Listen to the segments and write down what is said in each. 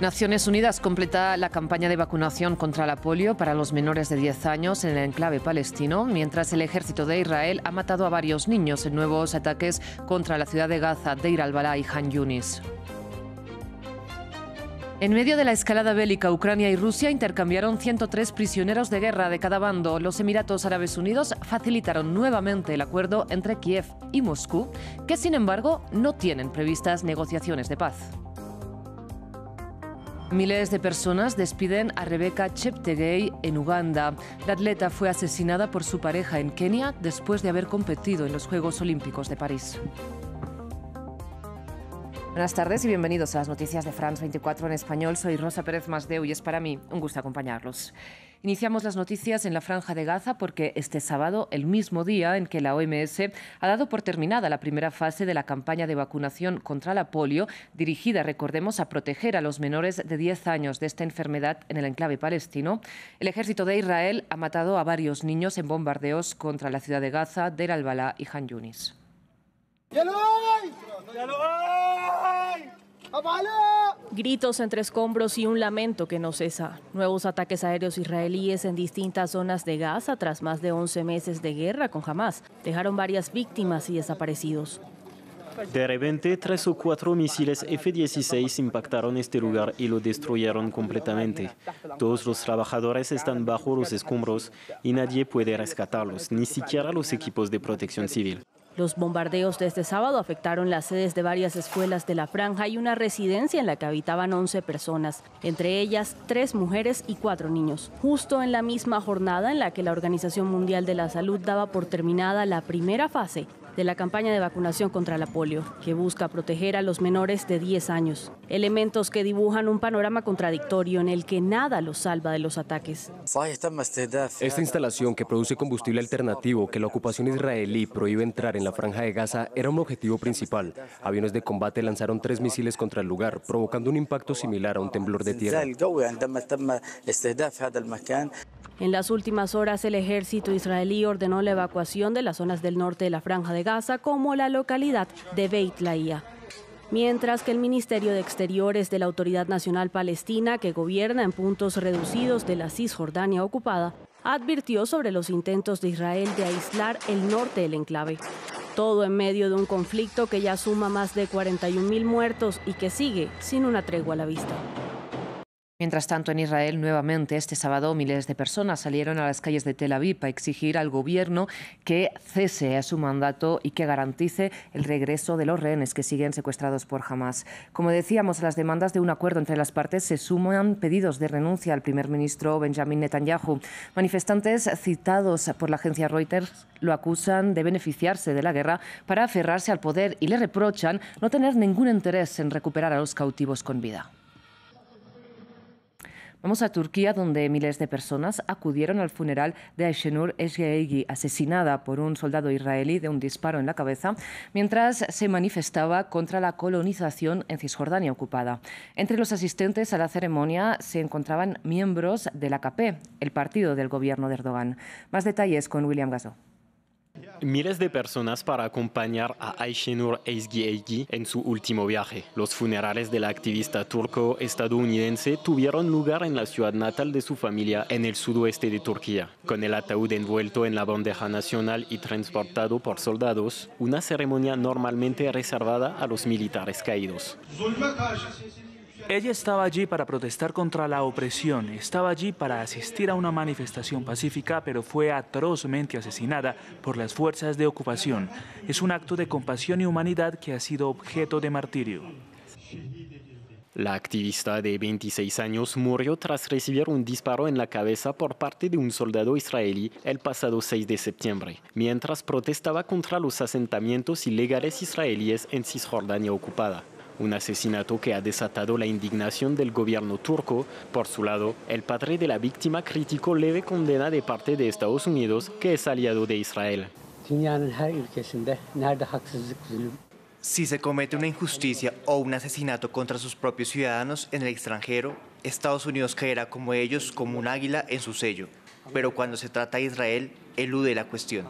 Naciones Unidas completa la campaña de vacunación contra la polio para los menores de 10 años en el enclave palestino, mientras el ejército de Israel ha matado a varios niños en nuevos ataques contra la ciudad de Gaza, Deir al-Balá y Han Yunis. En medio de la escalada bélica, Ucrania y Rusia intercambiaron 103 prisioneros de guerra de cada bando. Los Emiratos Árabes Unidos facilitaron nuevamente el acuerdo entre Kiev y Moscú, que sin embargo no tienen previstas negociaciones de paz. Miles de personas despiden a Rebecca Cheptegei en Uganda. La atleta fue asesinada por su pareja en Kenia después de haber competido en los Juegos Olímpicos de París. Buenas tardes y bienvenidos a las noticias de France 24 en español. Soy Rosa Pérez Masdeu y es para mí un gusto acompañarlos. Iniciamos las noticias en la Franja de Gaza porque este sábado, el mismo día en que la OMS ha dado por terminada la primera fase de la campaña de vacunación contra la polio, dirigida, recordemos, a proteger a los menores de 10 años de esta enfermedad en el enclave palestino, el ejército de Israel ha matado a varios niños en bombardeos contra la ciudad de Gaza, Deir al-Balá y Han Yunis. Gritos entre escombros y un lamento que no cesa. Nuevos ataques aéreos israelíes en distintas zonas de Gaza tras más de 11 meses de guerra con Hamás dejaron varias víctimas y desaparecidos. De repente, 3 o 4 misiles F-16 impactaron este lugar y lo destruyeron completamente. Todos los trabajadores están bajo los escombros y nadie puede rescatarlos, ni siquiera los equipos de protección civil. Los bombardeos de este sábado afectaron las sedes de varias escuelas de la franja y una residencia en la que habitaban 11 personas, entre ellas 3 mujeres y 4 niños. Justo en la misma jornada en la que la Organización Mundial de la Salud daba por terminada la primera fase de la campaña de vacunación contra la polio, que busca proteger a los menores de 10 años. Elementos que dibujan un panorama contradictorio en el que nada los salva de los ataques. Esta instalación, que produce combustible alternativo que la ocupación israelí prohíbe entrar en la Franja de Gaza, era un objetivo principal. Aviones de combate lanzaron 3 misiles contra el lugar, provocando un impacto similar a un temblor de tierra. En las últimas horas, el ejército israelí ordenó la evacuación de las zonas del norte de la Franja de Gaza, como la localidad de Beit Lahiya. Mientras que el Ministerio de Exteriores de la Autoridad Nacional Palestina, que gobierna en puntos reducidos de la Cisjordania ocupada, advirtió sobre los intentos de Israel de aislar el norte del enclave. Todo en medio de un conflicto que ya suma más de 41.000 muertos y que sigue sin una tregua a la vista. Mientras tanto, en Israel, nuevamente este sábado, miles de personas salieron a las calles de Tel Aviv para exigir al gobierno que cese a su mandato y que garantice el regreso de los rehenes que siguen secuestrados por Hamás. Como decíamos, a las demandas de un acuerdo entre las partes se suman pedidos de renuncia al primer ministro Benjamin Netanyahu. Manifestantes citados por la agencia Reuters lo acusan de beneficiarse de la guerra para aferrarse al poder y le reprochan no tener ningún interés en recuperar a los cautivos con vida. Vamos a Turquía, donde miles de personas acudieron al funeral de Ayşenur Ezgeigi, asesinada por un soldado israelí de un disparo en la cabeza, mientras se manifestaba contra la colonización en Cisjordania ocupada. Entre los asistentes a la ceremonia se encontraban miembros del AKP, el partido del gobierno de Erdogan. Más detalles con William Gazo. Miles de personas para acompañar a Ayşenur Ezgeigi en su último viaje. Los funerales de la activista turco-estadounidense tuvieron lugar en la ciudad natal de su familia en el sudoeste de Turquía. Con el ataúd envuelto en la bandeja nacional y transportado por soldados, una ceremonia normalmente reservada a los militares caídos. Ella estaba allí para protestar contra la opresión, estaba allí para asistir a una manifestación pacífica, pero fue atrozmente asesinada por las fuerzas de ocupación. Es un acto de compasión y humanidad que ha sido objeto de martirio. La activista de 26 años murió tras recibir un disparo en la cabeza por parte de un soldado israelí el pasado 6 de septiembre, mientras protestaba contra los asentamientos ilegales israelíes en Cisjordania ocupada. Un asesinato que ha desatado la indignación del gobierno turco. Por su lado, el padre de la víctima criticó leve condena de parte de Estados Unidos, que es aliado de Israel. Si se comete una injusticia o un asesinato contra sus propios ciudadanos en el extranjero, Estados Unidos caerá como ellos, como un águila en su sello. Pero cuando se trata de Israel, elude la cuestión.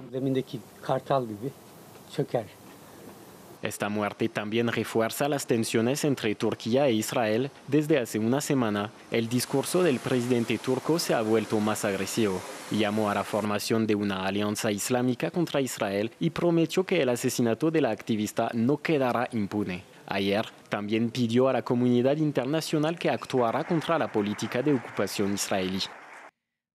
Esta muerte también refuerza las tensiones entre Turquía e Israel. Desde hace una semana, el discurso del presidente turco se ha vuelto más agresivo. Llamó a la formación de una alianza islámica contra Israel y prometió que el asesinato de la activista no quedará impune. Ayer también pidió a la comunidad internacional que actuara contra la política de ocupación israelí.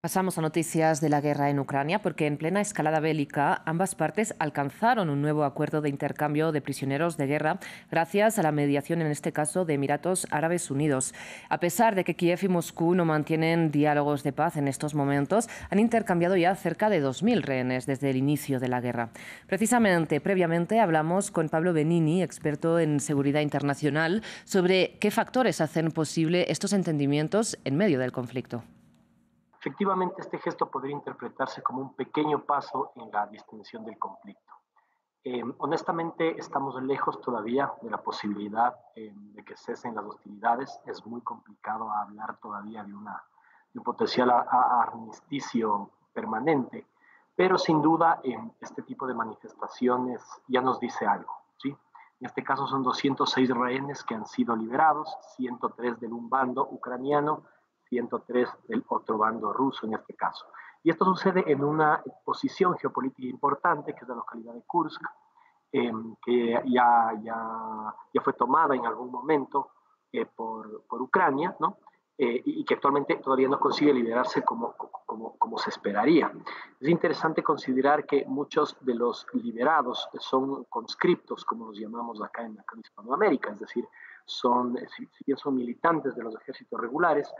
Pasamos a noticias de la guerra en Ucrania, porque en plena escalada bélica ambas partes alcanzaron un nuevo acuerdo de intercambio de prisioneros de guerra gracias a la mediación, en este caso, de Emiratos Árabes Unidos. A pesar de que Kiev y Moscú no mantienen diálogos de paz en estos momentos, han intercambiado ya cerca de 2.000 rehenes desde el inicio de la guerra. Precisamente, previamente, hablamos con Pablo Benini, experto en seguridad internacional, sobre qué factores hacen posible estos entendimientos en medio del conflicto. Efectivamente, este gesto podría interpretarse como un pequeño paso en la distensión del conflicto. Honestamente, estamos lejos todavía de la posibilidad de que cesen las hostilidades. Es muy complicado hablar todavía de un potencial armisticio permanente, pero sin duda este tipo de manifestaciones ya nos dice algo, ¿sí? En este caso son 206 rehenes que han sido liberados, 103 de un bando ucraniano, 103 del otro bando ruso en este caso. Y esto sucede en una posición geopolítica importante, que es la localidad de Kursk, que ya fue tomada en algún momento por Ucrania, ¿no? Y que actualmente todavía no consigue liberarse como se esperaría. Es interesante considerar que muchos de los liberados son conscriptos, como los llamamos acá en Hispanoamérica, es decir, si bien son militantes de los ejércitos regulares,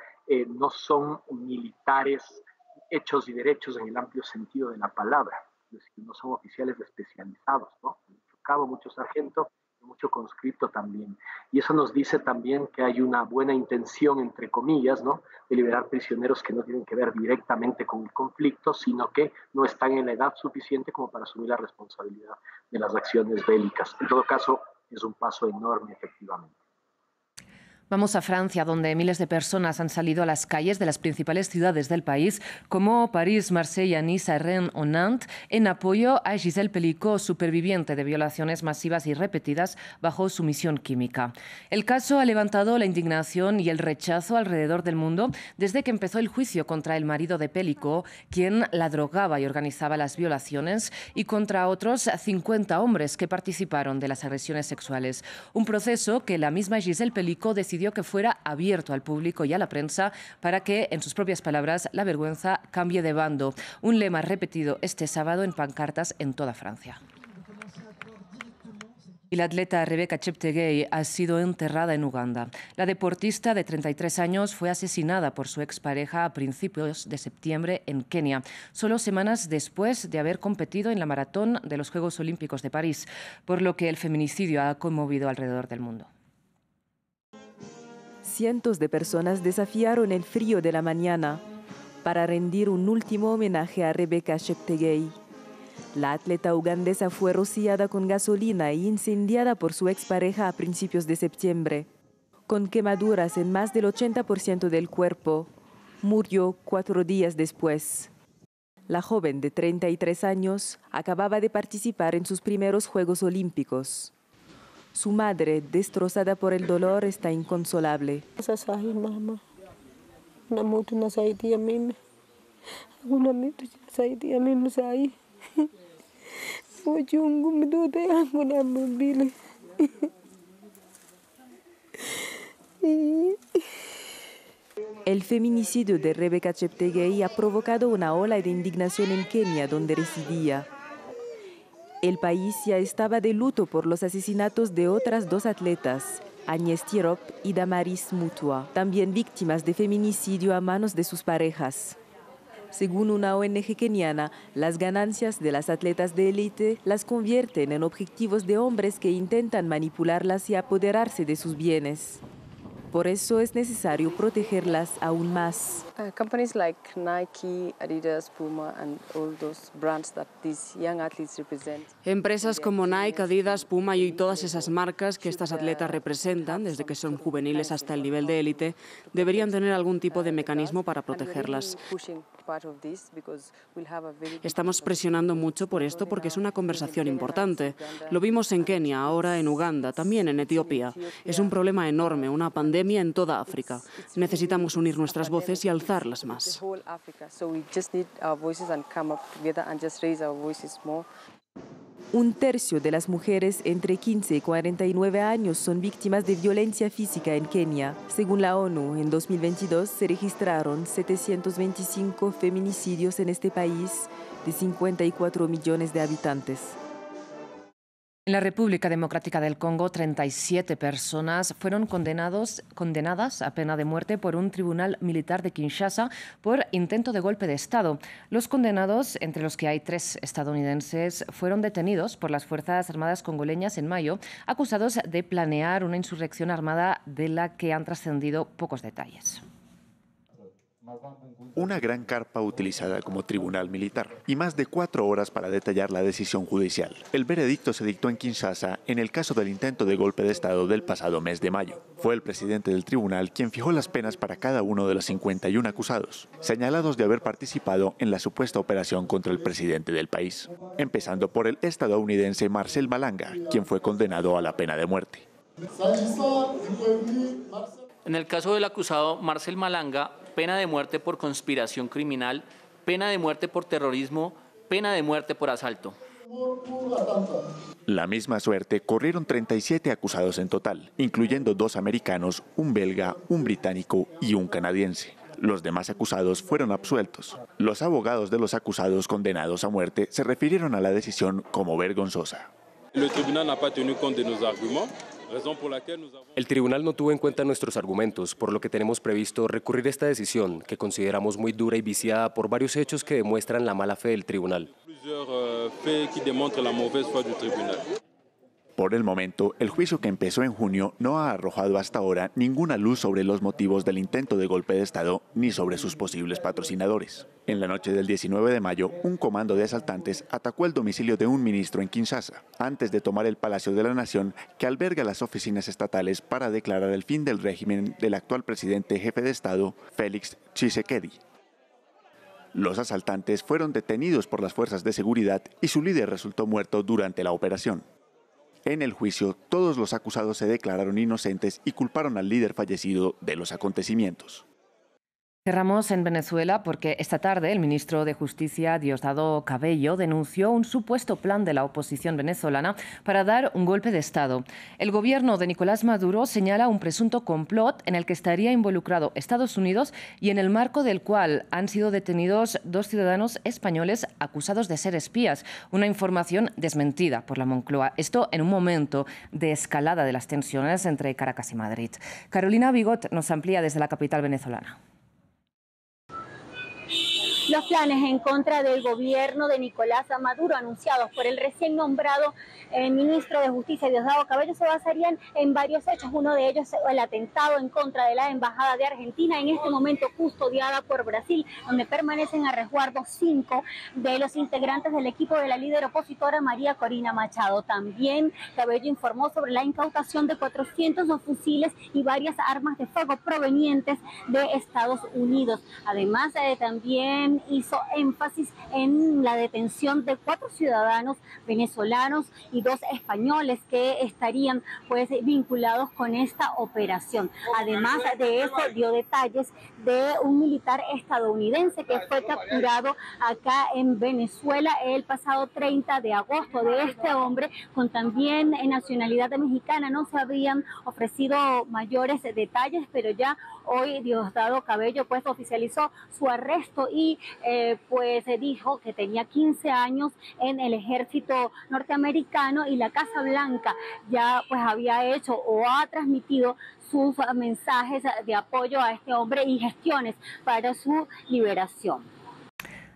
no son militares hechos y derechos en el amplio sentido de la palabra, es decir, no son oficiales especializados, ¿no? Mucho cabo, mucho sargento, mucho conscripto también. Y eso nos dice también que hay una buena intención, entre comillas, ¿no?, de liberar prisioneros que no tienen que ver directamente con el conflicto, sino que no están en la edad suficiente como para asumir la responsabilidad de las acciones bélicas. En todo caso, es un paso enorme, efectivamente. Vamos a Francia, donde miles de personas han salido a las calles de las principales ciudades del país, como París, Marsella, Niza, Rennes o Nantes, en apoyo a Gisèle Pelicot, superviviente de violaciones masivas y repetidas bajo sumisión química. El caso ha levantado la indignación y el rechazo alrededor del mundo desde que empezó el juicio contra el marido de Pelicot, quien la drogaba y organizaba las violaciones, y contra otros 50 hombres que participaron de las agresiones sexuales. Un proceso que la misma Gisèle Pelicot decidió que fuera abierto al público y a la prensa para que, en sus propias palabras, la vergüenza cambie de bando. Un lema repetido este sábado en pancartas en toda Francia. Y la atleta Rebecca Cheptegei ha sido enterrada en Uganda. La deportista de 33 años fue asesinada por su expareja a principios de septiembre en Kenia, solo semanas después de haber competido en la maratón de los Juegos Olímpicos de París, por lo que el feminicidio ha conmovido alrededor del mundo. Cientos de personas desafiaron el frío de la mañana para rendir un último homenaje a Rebecca Cheptegei. La atleta ugandesa fue rociada con gasolina e incendiada por su expareja a principios de septiembre. Con quemaduras en más del 80% del cuerpo, murió 4 días después. La joven de 33 años acababa de participar en sus primeros Juegos Olímpicos. Su madre, destrozada por el dolor, está inconsolable. El feminicidio de Rebecca Cheptegei ha provocado una ola de indignación en Kenia, donde residía. El país ya estaba de luto por los asesinatos de otras 2 atletas, Agnes Tirop y Damaris Mutua, también víctimas de feminicidio a manos de sus parejas. Según una ONG keniana, las ganancias de las atletas de élite las convierten en objetivos de hombres que intentan manipularlas y apoderarse de sus bienes. Por eso es necesario protegerlas aún más. Companies like Nike, Adidas, Puma and all those brands that these young athletes represent. Empresas como Nike, Adidas, Puma y todas esas marcas que estas atletas representan, desde que son juveniles hasta el nivel de élite, deberían tener algún tipo de mecanismo para protegerlas. Estamos presionando mucho por esto porque es una conversación importante. Lo vimos en Kenia, ahora en Uganda, también en Etiopía. Es un problema enorme, una pandemia en toda África. Necesitamos unir nuestras voces y alzarlas más. Un tercio de las mujeres entre 15 y 49 años son víctimas de violencia física en Kenia. Según la ONU, en 2022 se registraron 725 feminicidios en este país de 54 millones de habitantes. En la República Democrática del Congo, 37 personas fueron condenadas a pena de muerte por un tribunal militar de Kinshasa por intento de golpe de Estado. Los condenados, entre los que hay 3 estadounidenses, fueron detenidos por las Fuerzas Armadas congoleñas en mayo, acusados de planear una insurrección armada de la que han trascendido pocos detalles. Una gran carpa utilizada como tribunal militar y más de 4 horas para detallar la decisión judicial. El veredicto se dictó en Kinshasa en el caso del intento de golpe de Estado del pasado mes de mayo. Fue el presidente del tribunal quien fijó las penas para cada uno de los 51 acusados, señalados de haber participado en la supuesta operación contra el presidente del país, empezando por el estadounidense Marcel Malanga, quien fue condenado a la pena de muerte. En el caso del acusado Marcel Malanga, pena de muerte por conspiración criminal, pena de muerte por terrorismo, pena de muerte por asalto. La misma suerte corrieron 37 acusados en total, incluyendo 2 americanos, un belga, un británico y un canadiense. Los demás acusados fueron absueltos. Los abogados de los acusados condenados a muerte se refirieron a la decisión como vergonzosa. El tribunal no ha tenido cuenta de nuestros argumentos. El tribunal no tuvo en cuenta nuestros argumentos, por lo que tenemos previsto recurrir a esta decisión, que consideramos muy dura y viciada por varios hechos que demuestran la mala fe del tribunal. Por el momento, el juicio que empezó en junio no ha arrojado hasta ahora ninguna luz sobre los motivos del intento de golpe de Estado ni sobre sus posibles patrocinadores. En la noche del 19 de mayo, un comando de asaltantes atacó el domicilio de un ministro en Kinshasa, antes de tomar el Palacio de la Nación, que alberga las oficinas estatales para declarar el fin del régimen del actual presidente jefe de Estado, Félix Tshisekedi. Los asaltantes fueron detenidos por las fuerzas de seguridad y su líder resultó muerto durante la operación. En el juicio, todos los acusados se declararon inocentes y culparon al líder fallecido de los acontecimientos. Cerramos en Venezuela porque esta tarde el ministro de Justicia, Diosdado Cabello, denunció un supuesto plan de la oposición venezolana para dar un golpe de Estado. El gobierno de Nicolás Maduro señala un presunto complot en el que estaría involucrado Estados Unidos y en el marco del cual han sido detenidos 2 ciudadanos españoles acusados de ser espías. Una información desmentida por la Moncloa. Esto en un momento de escalada de las tensiones entre Caracas y Madrid. Carolina Bigot nos amplía desde la capital venezolana. Los planes en contra del gobierno de Nicolás Maduro anunciados por el recién nombrado ministro de Justicia, Diosdado Cabello, se basarían en varios hechos. Uno de ellos, el atentado en contra de la Embajada de Argentina, en este momento custodiada por Brasil, donde permanecen a resguardo 5 de los integrantes del equipo de la líder opositora María Corina Machado. También Cabello informó sobre la incautación de 400 fusiles y varias armas de fuego provenientes de Estados Unidos. Además, también hizo énfasis en la detención de 4 ciudadanos venezolanos y 2 españoles que estarían vinculados con esta operación. Además de eso, dio detalles de un militar estadounidense que fue capturado acá en Venezuela el pasado 30 de agosto. De este hombre, con también nacionalidad mexicana, no se habían ofrecido mayores detalles, pero ya hoy Diosdado Cabello oficializó su arresto y dijo que tenía 15 años en el ejército norteamericano y la Casa Blanca ya había hecho o ha transmitido sus mensajes de apoyo a este hombre y gestiones para su liberación.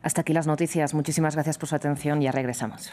Hasta aquí las noticias. Muchísimas gracias por su atención. Ya regresamos.